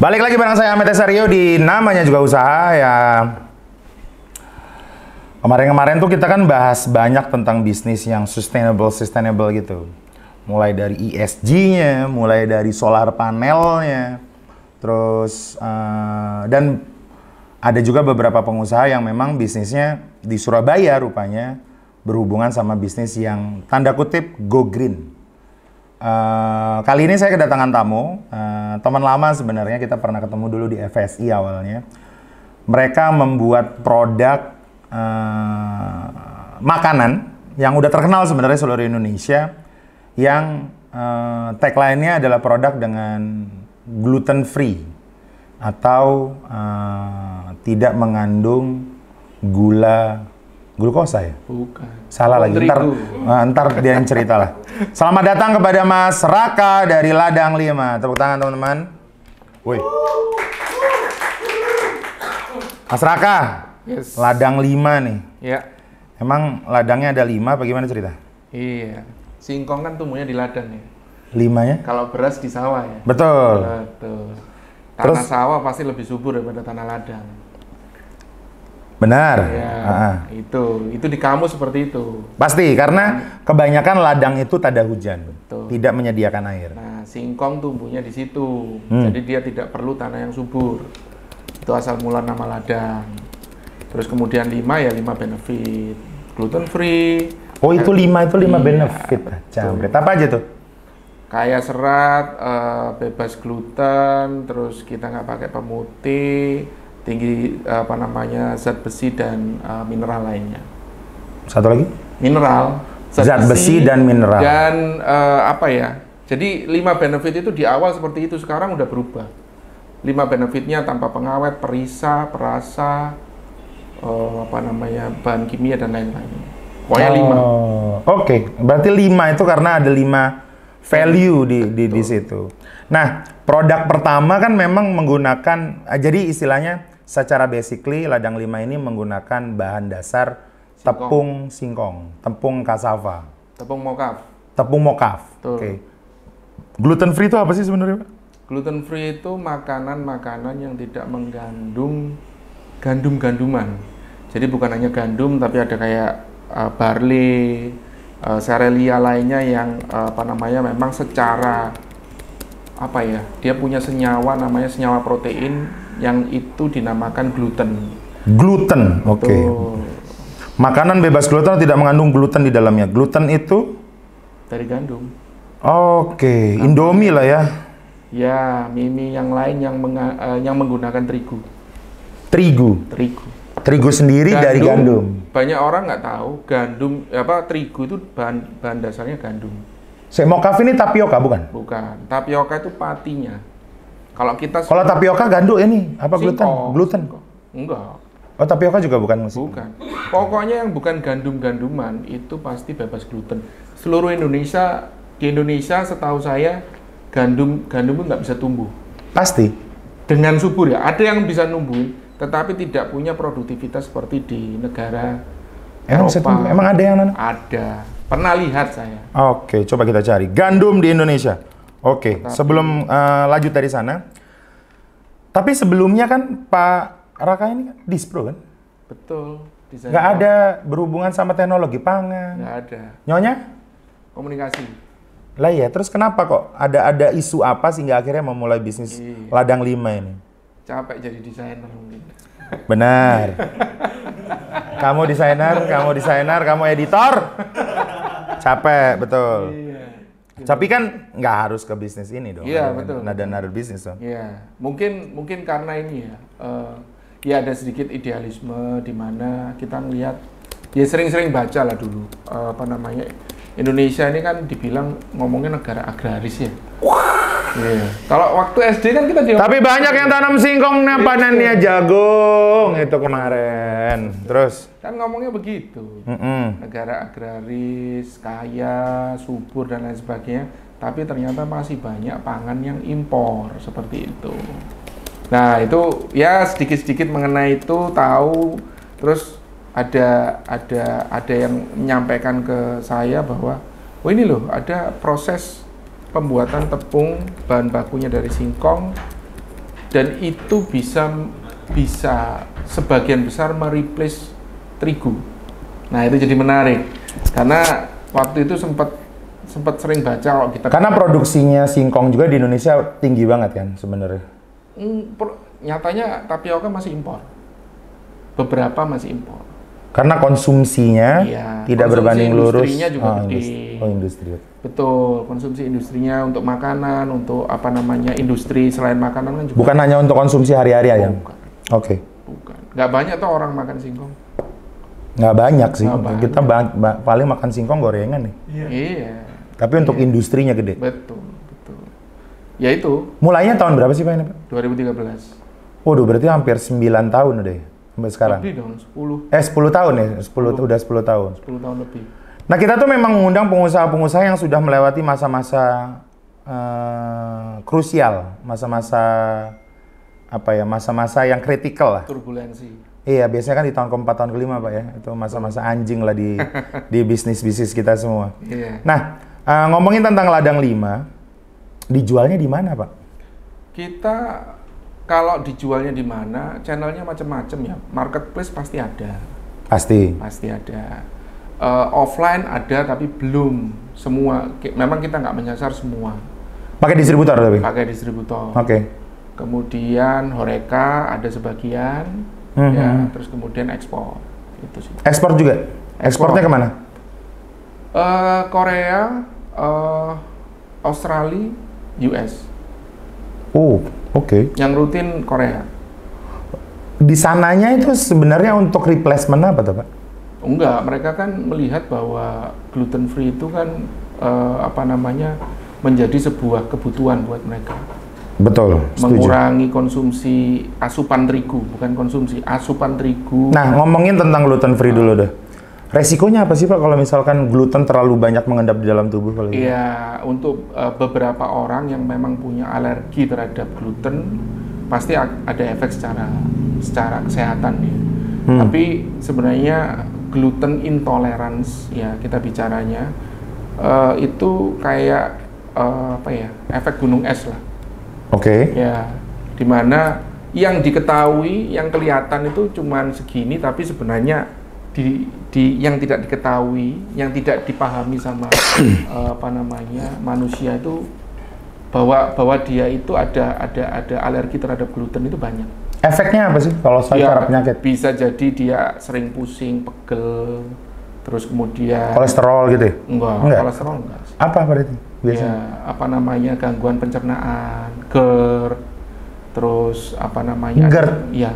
Balik lagi bareng saya Ahmed Esario di namanya juga usaha ya. Kemarin-kemarin tuh kita kan bahas banyak tentang bisnis yang sustainable gitu. Mulai dari ESG-nya, mulai dari solar panelnya, terus dan ada juga beberapa pengusaha yang memang bisnisnya di Surabaya rupanya berhubungan sama bisnis yang tanda kutip go green. Kali ini saya kedatangan tamu, teman lama sebenarnya, kita pernah ketemu dulu di FSI awalnya. Mereka membuat produk makanan yang udah terkenal sebenarnya seluruh Indonesia, yang tagline-nya adalah produk dengan gluten free atau tidak mengandung glukosa ya? Bukan. Salah lagi, ntar dia yang cerita lah. Selamat datang kepada Mas Raka dari Ladang 5. Tepuk tangan teman-teman. Woi. Mas Raka, Yes. Ladang 5 nih. Ya. Emang ladangnya ada 5 apa gimana cerita? Iya. Singkong kan tumbuhnya di ladang ya. 5-nya? Kalau beras di sawah ya. Betul. Betul. Tanah Terus? sawah pasti lebih subur daripada tanah ladang. Benar. Ya. Itu di kamu seperti itu. Pasti, karena kebanyakan ladang itu tak ada hujan. Betul. Tidak menyediakan air. Nah, singkong tumbuhnya di situ. Jadi dia tidak perlu tanah yang subur. Itu asal mula nama ladang. Terus kemudian 5 ya 5 benefit. Gluten free. Oh, itu 5 Iya, benefit. Jambret. Apa aja tuh? Kaya serat, bebas gluten, terus kita nggak pakai pemutih, tinggi zat besi dan mineral lainnya. Satu lagi? Mineral, Zat besi dan mineral. Dan jadi 5 benefit itu di awal seperti itu, sekarang udah berubah. 5 benefitnya tanpa pengawet, perisa, perasa, bahan kimia dan lain-lain. Pokoknya 5. Oke. Berarti 5 itu karena ada 5 value di situ. Nah, produk pertama kan memang menggunakan, jadi istilahnya secara basically Ladang 5 ini menggunakan bahan dasar tepung singkong, tepung cassava. Tepung mokaf. Tepung mokaf. Oke. Gluten free itu apa sih sebenarnya, Pak? Gluten free itu makanan-makanan yang tidak mengandung gandum-ganduman. Jadi bukan hanya gandum, tapi ada kayak barley, serealia lainnya yang memang secara dia punya senyawa, namanya senyawa protein yang itu dinamakan gluten. Gluten, oke. Makanan bebas gluten tidak mengandung gluten di dalamnya. Gluten itu Dari gandum. oke, Indomie lah ya. Ya, mie yang lain yang menggunakan terigu. Terigu sendiri dari gandum. Banyak orang nggak tahu terigu itu bahan dasarnya gandum. Mokaf ini tapioka bukan? Bukan. Tapioka itu patinya. Kalau tapioka gandum ini apa gluten? Enggak. Oh, tapioka juga bukan? Bukan. Pokoknya yang bukan gandum-ganduman itu pasti bebas gluten. Di Indonesia setahu saya gandum itu nggak bisa tumbuh. Pasti. Dengan subur ya. Ada yang bisa numbuhin, tetapi tidak punya produktivitas seperti di negara Eropa. Emang ada yang nanam? Ada. Pernah lihat saya. Oke, coba kita cari. Gandum di Indonesia. Oke, sebelum lanjut dari sana. Tapi sebelumnya kan Pak Raka ini kan Dispro kan? Betul. Nggak ada berhubungan sama teknologi pangan. Nggak ada. Nyonya? Komunikasi. Lah ya, terus kenapa kok ada isu apa sehingga akhirnya memulai bisnis Ladang 5 ini? Capek jadi desainer mungkin. Benar. Kamu desainer, kamu editor. Capek, betul. Iya. Tapi kan nggak harus ke bisnis ini dong. Iya, betul. Nada bisnis dong. Iya, mungkin karena ini ya. Ya ada sedikit idealisme di mana kita melihat, ya sering-sering baca lah dulu. Indonesia ini kan dibilang ngomongnya negara agraris ya. Iya. Kalau waktu SD kan kita Tapi banyak yang tanam singkong, panennya jagung itu kemarin. Terus kan ngomongnya begitu. Negara agraris, kaya, subur dan lain sebagainya. Tapi ternyata masih banyak pangan yang impor seperti itu. Nah itu ya sedikit-sedikit mengenai itu tahu. Terus ada yang menyampaikan ke saya bahwa ini loh ada proses pembuatan tepung bahan bakunya dari singkong Dan itu bisa sebagian besar mereplace terigu. Nah, itu jadi menarik. Karena waktu itu sempat sering baca kalau kita. Karena produksinya singkong juga di Indonesia tinggi banget kan sebenarnya. Nyatanya tapioka masih impor. Beberapa masih impor. Karena konsumsinya tidak berbanding lurus. Industrinya juga gede. Industri. Betul, konsumsi industrinya untuk makanan, untuk industri selain makanan kan juga. Bukan hanya untuk konsumsi hari-hari ya? Oke. Bukan. Nggak banyak tuh orang makan singkong. Nggak banyak sih. Kita paling makan singkong gorengan nih. Iya. Tapi untuk industrinya gede. Betul. Ya itu. Mulainya tahun berapa sih Pak ini Pak? 2013. Waduh, berarti hampir 9 tahun udah ya? Sampai sekarang? Lebih dong, 10. 10 tahun ya? Udah 10 tahun. 10 tahun lebih. Nah, kita tuh memang mengundang pengusaha-pengusaha yang sudah melewati masa-masa krusial, masa-masa masa-masa yang kritikal lah. Turbulensi. Iya, biasanya kan di tahun keempat, tahun kelima Pak ya, itu masa-masa anjing lah di bisnis-bisnis kita semua. Iya. Nah, ngomongin tentang ladang 5, dijualnya di mana Pak? Kita kalau dijualnya di mana, channelnya macam-macam ya. Marketplace pasti ada. Pasti ada. Offline ada tapi belum semua. Memang kita nggak menyasar semua. Pakai distributor tapi? Pakai distributor. Oke. Kemudian Horeca ada sebagian, ya. Terus kemudian ekspor. Itu sih. Ekspor juga? Ekspornya kemana? Korea, Australia, US. Oh, oke. Yang rutin Korea. Di sananya itu sebenarnya untuk replacement apa tuh Pak? Enggak, mereka kan melihat bahwa gluten free itu kan menjadi sebuah kebutuhan buat mereka. Betul, setuju. Mengurangi konsumsi asupan terigu, bukan konsumsi, asupan terigu. Nah, ngomongin tentang gluten free dulu deh. Resikonya apa sih Pak kalau misalkan gluten terlalu banyak mengendap di dalam tubuh? Iya, untuk beberapa orang yang memang punya alergi terhadap gluten, pasti ada efek secara kesehatan ya. Tapi sebenarnya gluten intolerance ya kita bicaranya itu kayak efek gunung es lah. Oke. Ya, dimana yang diketahui, yang kelihatan itu cuman segini, tapi sebenarnya yang tidak diketahui, yang tidak dipahami sama manusia itu bahwa dia itu ada alergi terhadap gluten itu banyak. Efeknya apa sih kalau secara penyakit? Bisa jadi dia sering pusing, pegel, terus kemudian kolesterol gitu ya? Enggak. Kolesterol enggak. Apa berarti biasanya? Gangguan pencernaan, GERD, terus GERD? Iya.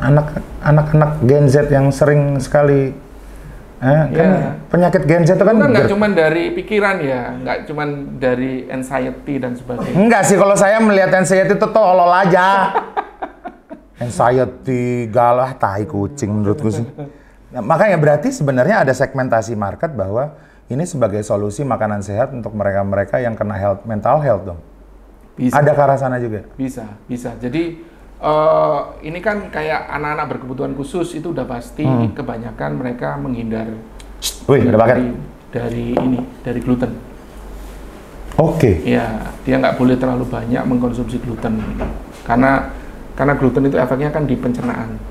Anak-anak Gen Z yang sering sekali kan penyakit Gen Z itu kan nggak cuma dari pikiran ya, nggak cuma dari anxiety dan sebagainya. Enggak sih, kalau saya melihat anxiety itu tolol aja. Anxiety, galah, tai kucing menurutku sih. Nah, makanya berarti sebenarnya ada segmentasi market bahwa ini sebagai solusi makanan sehat untuk mereka-mereka yang kena mental health dong. Bisa. Ada ke arah sana juga? Bisa. Jadi ini kan kayak anak-anak berkebutuhan khusus itu udah pasti kebanyakan mereka menghindar dari gluten. Oke. Ya, dia nggak boleh terlalu banyak mengkonsumsi gluten karena gluten itu efeknya kan di pencernaan.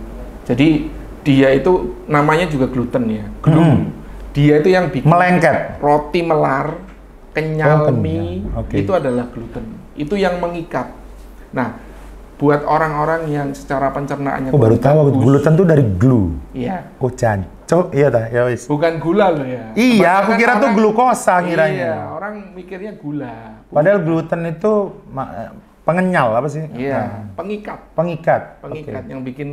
Jadi dia itu namanya juga gluten ya. Dia itu yang bikin melengket. Roti melar, kenyal mie itu adalah gluten. Itu yang mengikat. Nah, buat orang-orang yang secara pencernaannya baru tahu gluten tuh dari glue. Iya. Jancok, iya dah, ya wis. Bukan gula loh ya. Iya, aku kira tuh glukosa kiranya. Iya, orang mikirnya gula. Padahal gluten itu pengenyal apa sih? Iya, pengikat. Pengikat Yang bikin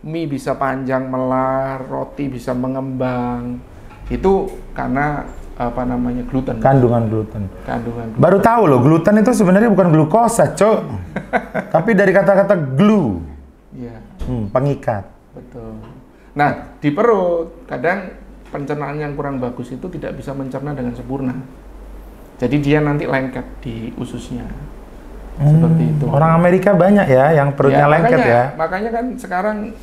mie bisa panjang melar, roti bisa mengembang. Itu karena gluten. Kandungan gluten. Baru tahu loh, gluten itu sebenarnya bukan glukosa, Cok. Tapi dari kata-kata glue. Iya. Pengikat. Betul. Nah, di perut kadang pencernaan yang kurang bagus itu tidak bisa mencerna dengan sempurna. Jadi dia nanti lengket di ususnya. Seperti itu. Orang Amerika banyak ya yang perutnya lengket ya. Makanya kan sekarang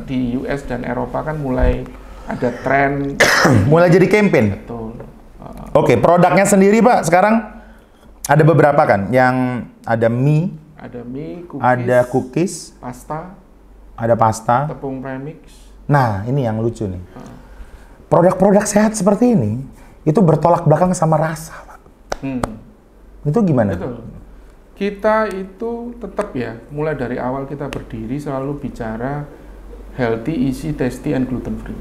di US dan Eropa kan mulai ada tren mulai jadi campaign. Betul. Oke, produknya sendiri Pak sekarang ada beberapa kan, yang ada mie, Ada mie, cookies, ada cookies, pasta, ada pasta. tepung premix. Nah, ini yang lucu nih. Produk-produk sehat seperti ini itu bertolak belakang sama rasa, Pak. Itu gimana? Betul. Kita itu tetap ya, mulai dari awal kita berdiri selalu bicara healthy, easy, tasty, and gluten free.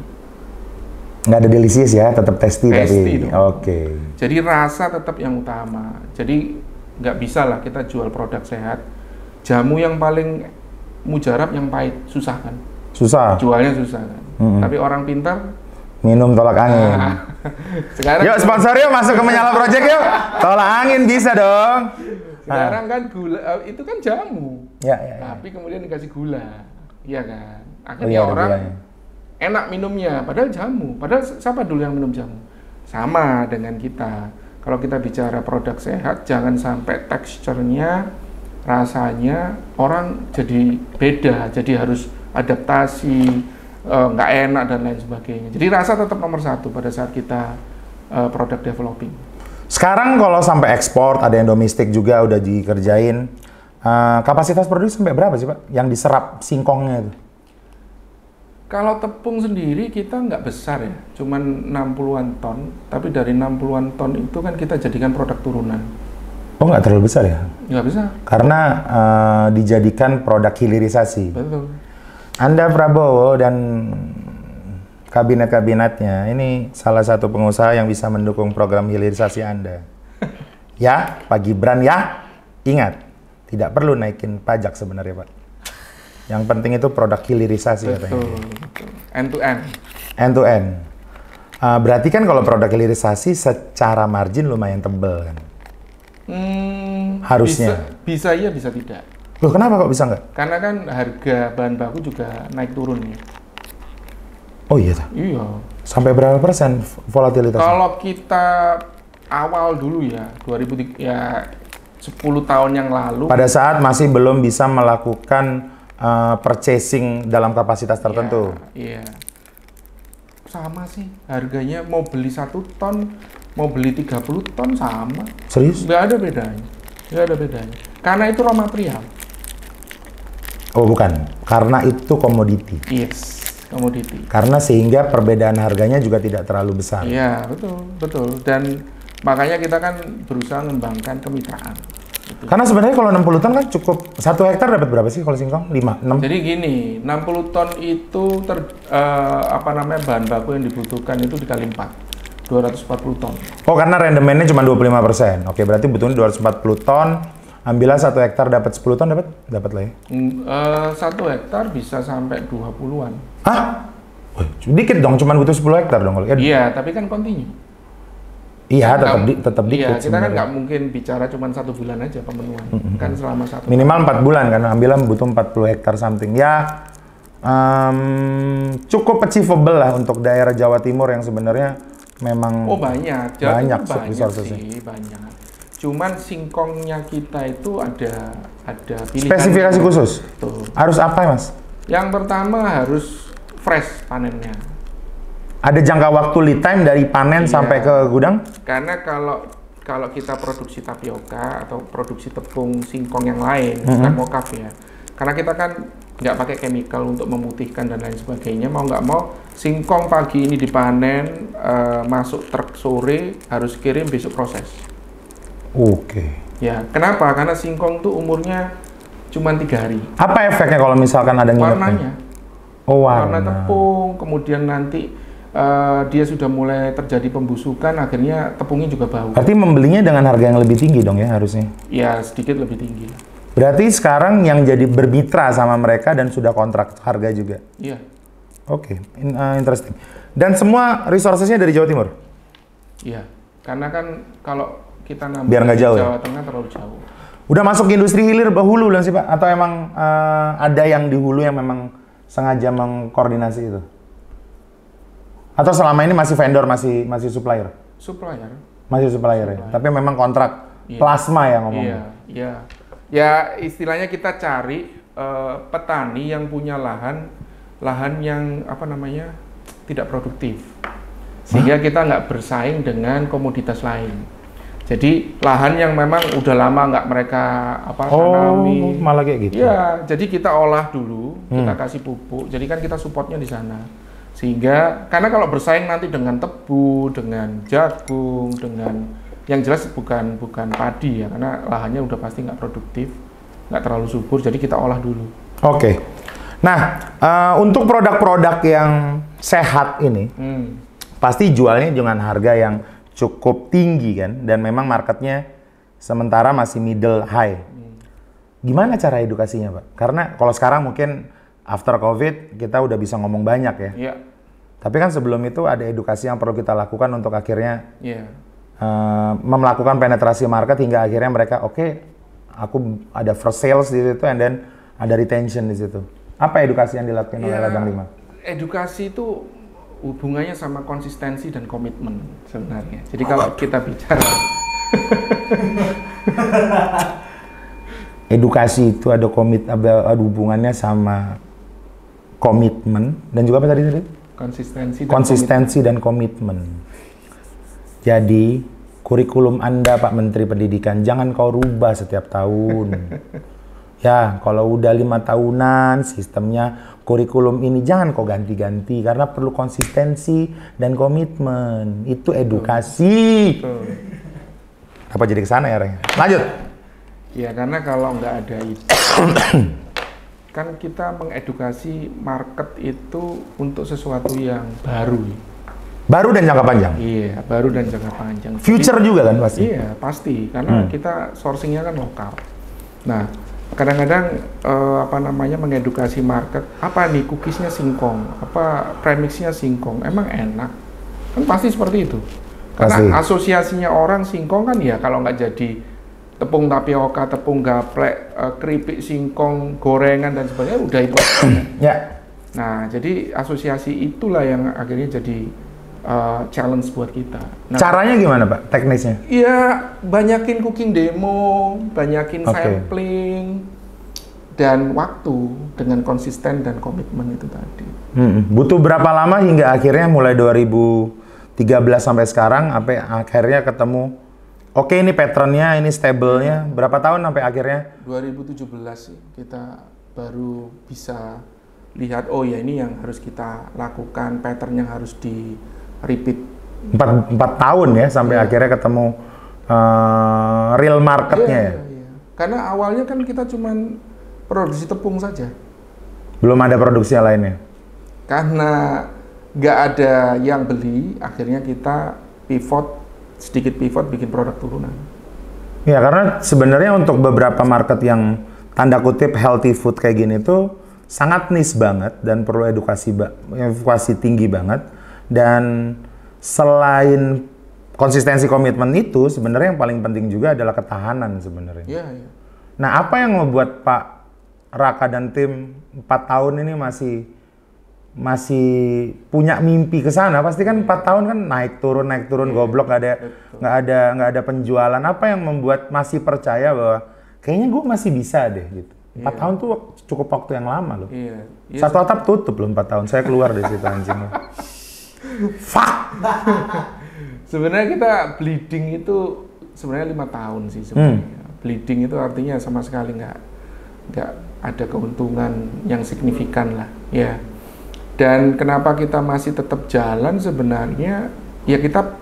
Nggak ada delicious ya, tetap tasty Tasty tapi. dong. Oke. Jadi rasa tetap yang utama. Jadi nggak bisa lah kita jual produk sehat. Jamu yang paling mujarab yang pahit, susah kan? Susah. Jualnya susah kan? Tapi orang pintar Minum tolak angin. sekarang Yuk sponsor yuk masuk ke Menyala Project yuk. Tolak angin bisa dong. sekarang kan gula itu kan jamu. Ya. Tapi kemudian dikasih gula. Iya kan? Oh, Akhirnya iya, ada orang gulanya. enak minumnya, padahal jamu. Padahal siapa dulu yang minum jamu? Sama dengan kita. Kalau kita bicara produk sehat, jangan sampai teksturnya, rasanya orang jadi beda, jadi harus adaptasi, nggak enak dan lain sebagainya. Jadi rasa tetap nomor satu pada saat kita produk developing. Sekarang kalau sampai ekspor, ada yang domestik juga udah dikerjain. Kapasitas produksi sampai berapa sih Pak? Yang diserap singkongnya itu? Kalau tepung sendiri kita nggak besar ya, cuman 60-an ton. Tapi dari 60-an ton itu kan kita jadikan produk turunan. Oh nggak terlalu besar ya? Nggak besar. Karena dijadikan produk hilirisasi. Betul. Anda Prabowo dan kabinet-kabinetnya ini salah satu pengusaha yang bisa mendukung program hilirisasi Anda. Ya, Pak Gibran ya, ingat, tidak perlu naikin pajak sebenarnya Pak. Yang penting itu produk hilirisasi katanya. Betul. End to end. End to end. Berarti kan kalau produk hilirisasi secara margin lumayan tebel kan? Harusnya. Bisa iya, bisa tidak. Loh kenapa kok bisa nggak? Karena kan harga bahan baku juga naik turun ya. Oh iya tak? Iya. Sampai berapa persen volatilitasnya? Kalau kita awal dulu ya, 2003 ya 10 tahun yang lalu. Pada saat masih belum bisa melakukan purchasing dalam kapasitas tertentu. Iya. Sama sih, harganya mau beli 1 ton, mau beli 30 ton sama. Serius? Nggak ada bedanya. Nggak ada bedanya. Karena itu raw material. Oh bukan, karena itu komoditi. Yes, komoditi. Karena sehingga perbedaan harganya juga tidak terlalu besar. Iya, betul. Dan makanya kita kan berusaha mengembangkan kemitraan. Gitu. Karena sebenarnya kalau 60 ton kan cukup, 1 hektar dapat berapa sih kalau singkong? 5, 6? Jadi gini, 60 ton itu bahan baku yang dibutuhkan itu dikali 4, 240 ton. Oh karena rendemennya cuma 25%. Oke berarti butuhnya 240 ton. Ambillah 1 hektar dapat 10 ton dapat lah ya. 1 hektar bisa sampai 20-an. Hah? Dikit dong, cuma butuh 10 hektar dong. Iya, tapi kan continue. Iya, tetap dikit. Iya, kita kan sebenarnya. nggak mungkin bicara cuma 1 bulan aja pemenuhan. Kan selama 1 Minimal 4 bulan kan, ambillah butuh 40 hektar something. Ya, cukup achievable lah untuk daerah Jawa Timur yang sebenarnya memang banyak. banyak Banyak sih, banyak. Cuman singkongnya kita itu ada pilihan. Spesifikasi khusus? Tuh. Harus apa Mas? Yang pertama harus fresh panennya. Ada jangka waktu lead time dari panen sampai ke gudang? Karena kalau kita produksi tapioka atau produksi tepung singkong yang lain, bukan mocaf ya. Karena kita kan nggak pakai chemical untuk memutihkan dan lain sebagainya. Mau nggak mau, singkong pagi ini dipanen, masuk truk sore, harus kirim besok proses. Oke. Ya, kenapa? Karena singkong tuh umurnya cuma 3 hari. Apa efeknya kalau misalkan ada nginepnya? Warnanya. Oh, Warna tepung, kemudian nanti dia sudah mulai terjadi pembusukan, akhirnya tepungnya juga bau. Berarti membelinya dengan harga yang lebih tinggi dong ya harusnya? Ya, sedikit lebih tinggi. Berarti sekarang yang jadi bermitra sama mereka dan sudah kontrak harga juga? Iya. Oke, interesting. Dan semua resources-nya dari Jawa Timur? Iya, karena kan kalau kita nambah Biar nggak jauh Jawa ya? Tengah terlalu jauh. Udah masuk industri hilir hulu belum sih Pak? Atau emang ada yang di hulu yang memang sengaja mengkoordinasi itu? Atau selama ini masih vendor, masih supplier? Supplier. Masih supplier ya? Tapi memang kontrak plasma ya ngomongnya? Iya. Ya istilahnya kita cari petani yang punya lahan yang tidak produktif. Sehingga kita nggak bersaing dengan komoditas lain. Jadi lahan yang memang udah lama nggak mereka tanami. Malah kayak gitu. Ya, jadi kita olah dulu, kita kasih pupuk. Jadi kan kita supportnya di sana. Sehingga karena kalau bersaing nanti dengan tebu, dengan jagung, dengan yang jelas bukan padi ya, karena lahannya udah pasti nggak produktif, nggak terlalu subur. Jadi kita olah dulu. Oke. Nah, untuk produk-produk yang sehat ini, pasti jualnya dengan harga yang cukup tinggi kan, dan memang marketnya sementara masih middle high. Gimana cara edukasinya, Pak? Karena kalau sekarang mungkin after COVID kita udah bisa ngomong banyak ya. Iya. Tapi kan sebelum itu ada edukasi yang perlu kita lakukan untuk akhirnya Iya. melakukan penetrasi market hingga akhirnya mereka aku ada first sales di situ and then ada retention di situ. Apa edukasi yang dilakukan oleh Ladang 5? Edukasi itu hubungannya sama konsistensi dan komitmen sebenarnya. Jadi kalau kita bicara edukasi itu ada hubungannya sama komitmen dan juga apa tadi? Konsistensi dan komitmen. Jadi kurikulum Anda Pak Menteri Pendidikan jangan kau rubah setiap tahun. Ya, kalau udah 5 tahunan sistemnya kurikulum ini jangan kau ganti-ganti karena perlu konsistensi dan komitmen. Itu edukasi. Apa jadi kesana ya, Reng? Lanjut. Ya, karena kalau nggak ada itu, kan kita mengedukasi market itu untuk sesuatu yang baru. Baru dan jangka panjang? Iya, baru dan jangka panjang. Future juga kan pasti? Iya, pasti. Karena kita sourcingnya kan lokal. Nah, kadang-kadang mengedukasi market, apa nih cookiesnya singkong, apa premixnya singkong, emang enak? Kan pasti seperti itu. Karena asosiasinya orang singkong kan ya kalau nggak jadi tepung tapioka, tepung gaplek, keripik singkong, gorengan dan sebagainya udah itu. Ya. Nah, jadi asosiasi itulah yang akhirnya jadi challenge buat kita. Nah, caranya gimana Pak? Teknisnya? Iya, banyakin cooking demo, banyakin sampling, dan waktu dengan konsisten dan komitmen itu tadi. Butuh berapa lama hingga akhirnya mulai 2013 sampai sekarang, sampai akhirnya ketemu, oke ini patternnya, ini stable-nya, berapa tahun sampai akhirnya? 2017 sih, kita baru bisa lihat, oh ya ini yang harus kita lakukan, pattern yang harus di repeat. 4 tahun ya sampai akhirnya ketemu real marketnya ya? Iya. Karena awalnya kan kita cuman produksi tepung saja. Belum ada produksi yang lainnya? Karena nggak ada yang beli, akhirnya kita sedikit pivot bikin produk turunan. Ya karena sebenarnya untuk beberapa market yang tanda kutip healthy food kayak gini tuh sangat niche banget dan perlu edukasi tinggi banget. Dan selain konsistensi komitmen itu, sebenarnya yang paling penting juga adalah ketahanan sebenarnya. Iya. Nah, apa yang membuat Pak Raka dan tim 4 tahun ini masih punya mimpi ke sana? Pasti kan 4 tahun kan naik turun goblok, nggak ada penjualan. Apa yang membuat masih percaya bahwa kayaknya gue masih bisa deh gitu? 4 tahun tuh cukup waktu yang lama loh. Iya. Satu atap tutup loh 4 tahun. Saya keluar dari situ anjing. Fuck. Sebenarnya kita bleeding itu sebenarnya 5 tahun sih sebenarnya. Bleeding itu artinya sama sekali nggak ada keuntungan yang signifikan lah, ya. Dan kenapa kita masih tetap jalan sebenarnya? Ya kita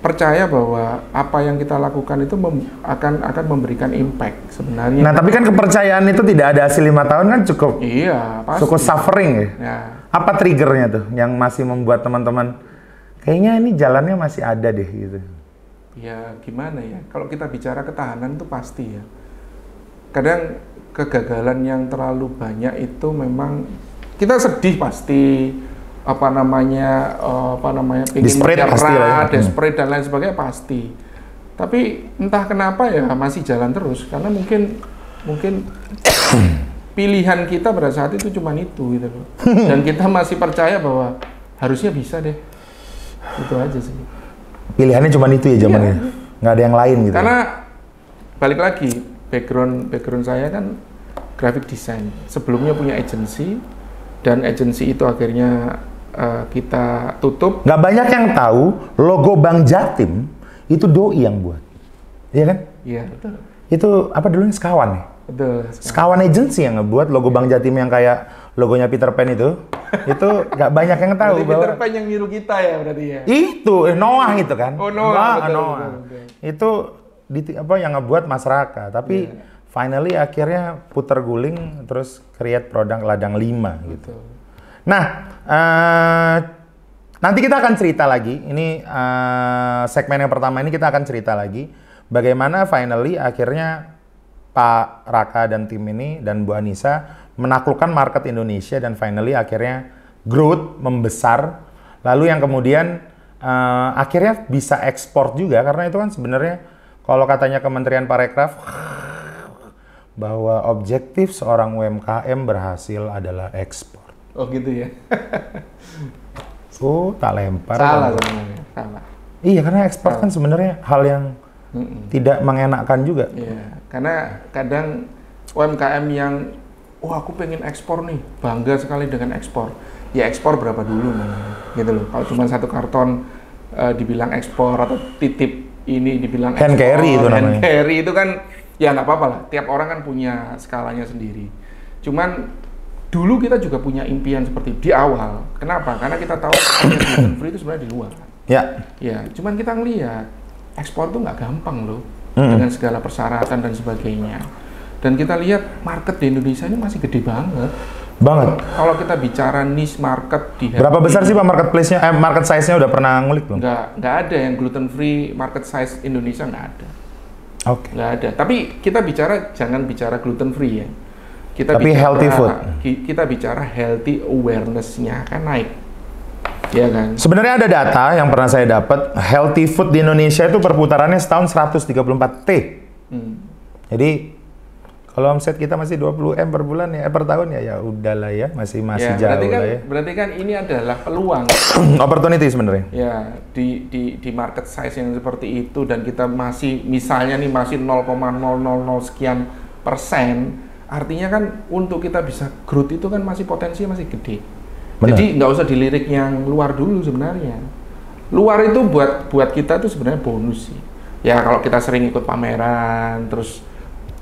percaya bahwa apa yang kita lakukan itu akan memberikan impact sebenarnya. Nah, tapi kan kepercayaan itu tidak ada hasil 5 tahun kan cukup. Iya, pasti. Cukup suffering ya. Ya. Apa triggernya tuh yang masih membuat teman-teman kayaknya ini jalannya masih ada deh gitu? Ya gimana ya, kalau kita bicara ketahanan itu pasti ya. Kadang kegagalan yang terlalu banyak itu memang kita sedih pasti, pengen menyerah, desperate dan lain sebagainya pasti. Tapi entah kenapa ya masih jalan terus karena mungkin pilihan kita pada saat itu cuma itu gitu loh. Dan kita masih percaya bahwa harusnya bisa deh. Itu aja sih. Pilihannya cuma itu ya zamannya. Nggak ada yang lain gitu. Karena balik lagi background saya kan graphic design. Sebelumnya punya agency dan agency itu akhirnya kita tutup. Nggak banyak yang tahu logo Bank Jatim itu doi yang buat. Iya kan? Iya, betul. Itu apa dulu Sekawan ya? Betul. Sekawan Agency yang ngebuat logo Bank Jatim yang kayak logonya Peter Pan itu. Itu nggak banyak yang tahu Berarti bahwa Peter Pan yang niru kita ya berarti ya. itu Noah itu kan. Oh, Noah, betul, Noah. betul. Itu apa yang ngebuat Mas Raka, tapi finally akhirnya puter guling terus create produk ladang 5 gitu. Betul. Nah, nanti kita akan cerita lagi. Ini segmen yang pertama ini kita akan cerita lagi bagaimana finally akhirnya Pak Raka dan tim ini dan Bu Anissa menaklukkan market Indonesia dan finally akhirnya growth membesar. Lalu yang kemudian akhirnya bisa ekspor juga karena itu kan sebenarnya kalau katanya Kementerian Parekraf bahwa objektif seorang UMKM berhasil adalah ekspor. Oh gitu ya. Tak lempar. Salah sebenarnya, salah. Iya, karena ekspor kan sebenarnya hal yang tidak mengenakkan juga. Iya, karena kadang UMKM yang, aku pengen ekspor nih, bangga sekali dengan ekspor. Ya ekspor berapa dulu nih, gitu loh. Kalau cuma satu karton dibilang ekspor atau titip ini dibilang ekspor. Hand carry itu namanya. Hand carry itu kan, ya nggak apa-apa lah. Tiap orang kan punya skalanya sendiri. Cuman dulu kita juga punya impian seperti itu di awal. Kenapa? Karena kita tahu gluten free itu sebenarnya di luar. Ya. Ya, cuman kita ngelihat ekspor tuh nggak gampang loh dengan segala persyaratan dan sebagainya. Dan kita lihat market di Indonesia ini masih gede banget. Banget. Kalau kita bicara niche market di Berapa besar sih Pak marketplace-nya? Market size-nya udah pernah ngulik belum? nggak ada yang gluten free market size Indonesia, nggak ada. Oke. Nggak ada. Tapi kita bicara jangan bicara gluten free ya. Tapi healthy food. Kita bicara healthy awareness-nya kan naik. Ya kan? Sebenarnya ada data yang pernah saya dapat, healthy food di Indonesia itu perputarannya setahun 134 T. Jadi kalau omset kita masih 20 M per bulan ya, per tahun ya udahlah ya, masih Ya, jauh berarti kan, lah ya. berarti kan ini adalah peluang. Opportunity sebenarnya. Ya, di market size yang seperti itu dan kita masih misalnya nih masih 0,000 sekian persen, artinya kan untuk kita bisa growth itu kan masih potensinya masih gede. Benar. Jadi nggak usah dilirik yang luar dulu sebenarnya. Luar itu buat kita tuh sebenarnya bonus sih. Ya kalau kita sering ikut pameran, terus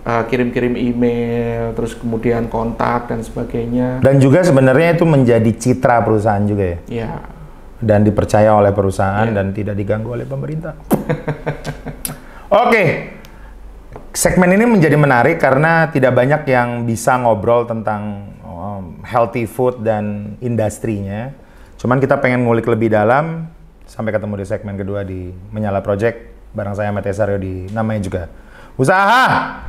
kirim-kirim email, terus kemudian kontak dan sebagainya. Dan juga sebenarnya itu menjadi citra perusahaan juga ya. Ya. Dan dipercaya oleh perusahaan dan tidak diganggu oleh pemerintah. Oke. Segmen ini menjadi menarik karena tidak banyak yang bisa ngobrol tentang healthy food dan industrinya. Cuman kita pengen ngulik lebih dalam. Sampai ketemu di segmen kedua di Menyala Project bareng saya Mate Saryo di namanya juga Usaha